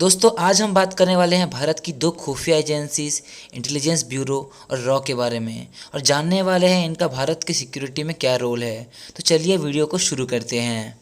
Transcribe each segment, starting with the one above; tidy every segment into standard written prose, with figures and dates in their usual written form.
दोस्तों आज हम बात करने वाले हैं भारत की दो खुफिया एजेंसीज इंटेलिजेंस ब्यूरो और रॉ के बारे में और जानने वाले हैं इनका भारत की सिक्योरिटी में क्या रोल है। तो चलिए वीडियो को शुरू करते हैं।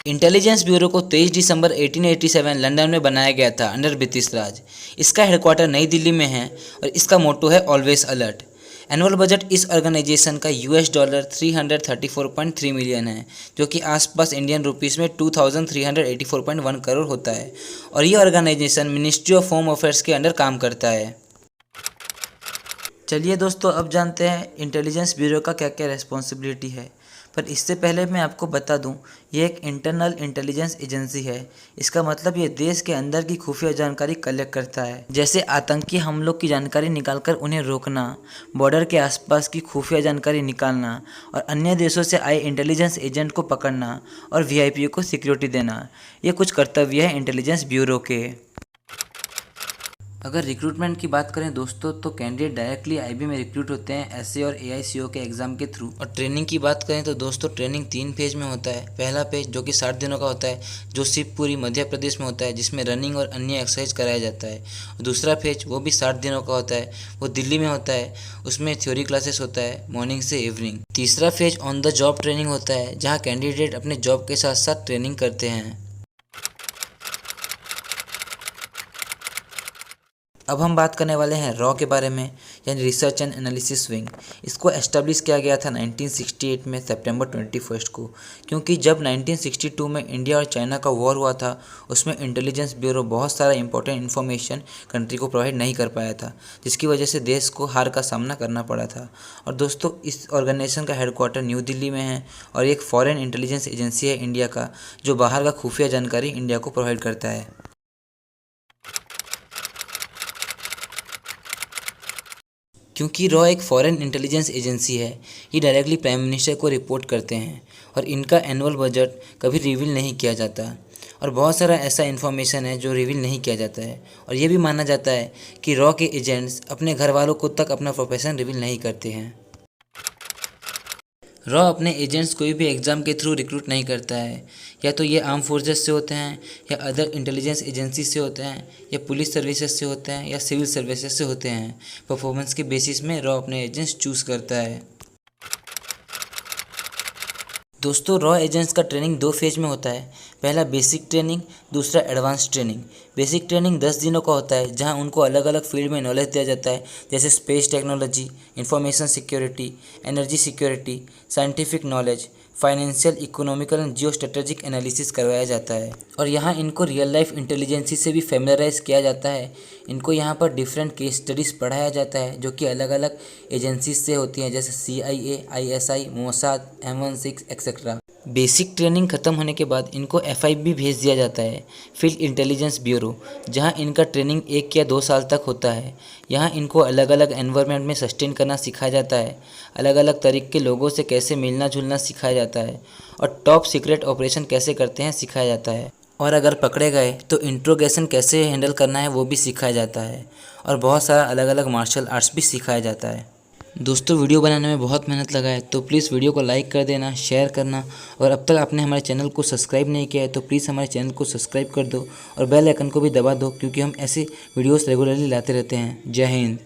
इंटेलिजेंस ब्यूरो को 23 दिसंबर 1887 लंदन में बनाया गया था अंडर ब्रिटिश राज। इसका हेडक्वार्टर नई दिल्ली में है और इसका मोटो है ऑलवेज अलर्ट। एनुअल बजट इस ऑर्गेनाइजेशन का $$ 334.3 मिलियन है, जो कि आसपास इंडियन रुपीस में 2384.1 करोड़ होता है। और ये organisation ministry of home affairs के अंडर काम करता है। चलिए दोस्तों अब जानते हैं इंटेलिजेंस ब्यूरो का क्या क्या रिस्पॉन्सिबिलिटी है। पर इससे पहले मैं आपको बता दूं, ये एक इंटरनल इंटेलिजेंस एजेंसी है। इसका मतलब ये देश के अंदर की खुफिया जानकारी कलेक्ट करता है, जैसे आतंकी हमलों की जानकारी निकालकर उन्हें रोकना, बॉर्डर के आसपास की खुफिया जानकारी निकालना और अन्य देशों से आए इंटेलिजेंस एजेंट को पकड़ना और वीआईपी को सिक्योरिटी देना। ये कुछ कर्तव्य है इंटेलिजेंस ब्यूरो के। अगर रिक्रूटमेंट की बात करें दोस्तों, तो कैंडिडेट डायरेक्टली आईबी में रिक्रूट होते हैं एसए और एआईसीओ के एग्ज़ाम के थ्रू। और ट्रेनिंग की बात करें तो दोस्तों ट्रेनिंग 3 फेज में होता है। पहला फेज जो कि 60 दिनों का होता है, जो शिवपुरी मध्य प्रदेश में होता है, जिसमें रनिंग और अन्य एक्सरसाइज कराया जाता है। और दूसरा फेज वो भी 60 दिनों का होता है, वो दिल्ली में होता है। उसमें थ्योरी क्लासेस होता है मॉर्निंग से इवनिंग। तीसरा phase on the job training होता है, जहाँ कैंडिडेट अपने जॉब के साथ साथ ट्रेनिंग करते हैं। अब हम बात करने वाले हैं रॉ के बारे में, यानी रिसर्च एंड एनालिसिस विंग। इसको एस्टेब्लिश किया गया था 1968 में सितंबर 21 को, क्योंकि जब 1962 में इंडिया और चाइना का वॉर हुआ था, उसमें इंटेलिजेंस ब्यूरो बहुत सारा इंपॉर्टेंट इन्फॉर्मेशन कंट्री को प्रोवाइड नहीं कर पाया था, जिसकी वजह से देश को हार का सामना करना पड़ा था। और दोस्तों इस ऑर्गेनाइजेशन का हेडक्वार्टर न्यू दिल्ली में है और एक फॉरेन इंटेलिजेंस एजेंसी है इंडिया का, जो बाहर का खुफिया जानकारी इंडिया को प्रोवाइड करता है। क्योंकि रॉ एक फॉरेन इंटेलिजेंस एजेंसी है, ये डायरेक्टली प्राइम मिनिस्टर को रिपोर्ट करते हैं और इनका एनुअल बजट कभी रिवील नहीं किया जाता। और बहुत सारा ऐसा इन्फॉर्मेशन है जो रिवील नहीं किया जाता है। और ये भी माना जाता है कि रॉ के एजेंट्स अपने घर वालों को तक अपना प्रोफेशन रिवील नहीं करते हैं। रॉ अपने एजेंट्स कोई भी एग्ज़ाम के थ्रू रिक्रूट नहीं करता है। या तो ये आर्म फोर्सेस से होते हैं, या अदर इंटेलिजेंस एजेंसी से होते हैं, या पुलिस सर्विसेज से होते हैं, या सिविल सर्विसेज से होते हैं। परफॉर्मेंस के बेसिस में रॉ अपने एजेंट्स चूज़ करता है। दोस्तों रॉ एजेंट्स का ट्रेनिंग 2 फेज में होता है। पहला बेसिक ट्रेनिंग, दूसरा एडवांस ट्रेनिंग। बेसिक ट्रेनिंग 10 दिनों का होता है, जहां उनको अलग अलग फील्ड में नॉलेज दिया जाता है, जैसे space technology, information security, energy security, scientific knowledge, financial, economical and geo strategic analysis करवाया जाता है। और यहाँ इनको रियल लाइफ इंटेलिजेंसी से भी फेमिलराइज किया जाता है। इनको यहाँ पर डिफरेंट केस स्टडीज़ पढ़ाया जाता है, जो कि अलग अलग एजेंसीज से होती हैं, जैसे CIA, ISI, Mossad, M16 etcetera. Basic training ख़त्म होने के बाद इनको FIB भेज दिया जाता है, फील्ड इंटेलिजेंस ब्यूरो, जहां इनका ट्रेनिंग 1 या 2 साल तक होता है। यहां इनको अलग अलग एनवायरनमेंट में सस्टेन करना सिखाया जाता है, अलग अलग तरीके के लोगों से कैसे मिलना जुलना सिखाया जाता है, और टॉप सीक्रेट ऑपरेशन कैसे करते हैं सिखाया जाता है। और अगर पकड़े गए तो इंट्रोगेशन कैसे हैंडल करना है वो भी सिखाया जाता है। और बहुत सारा अलग अलग मार्शल आर्ट्स भी सिखाया जाता है। दोस्तों वीडियो बनाने में बहुत मेहनत लगा है, तो प्लीज़ वीडियो को लाइक कर देना, शेयर करना। और अब तक आपने हमारे चैनल को सब्सक्राइब नहीं किया है तो प्लीज़ हमारे चैनल को सब्सक्राइब कर दो और बेल आइकन को भी दबा दो, क्योंकि हम ऐसे वीडियोस रेगुलरली लाते रहते हैं। जय हिंद।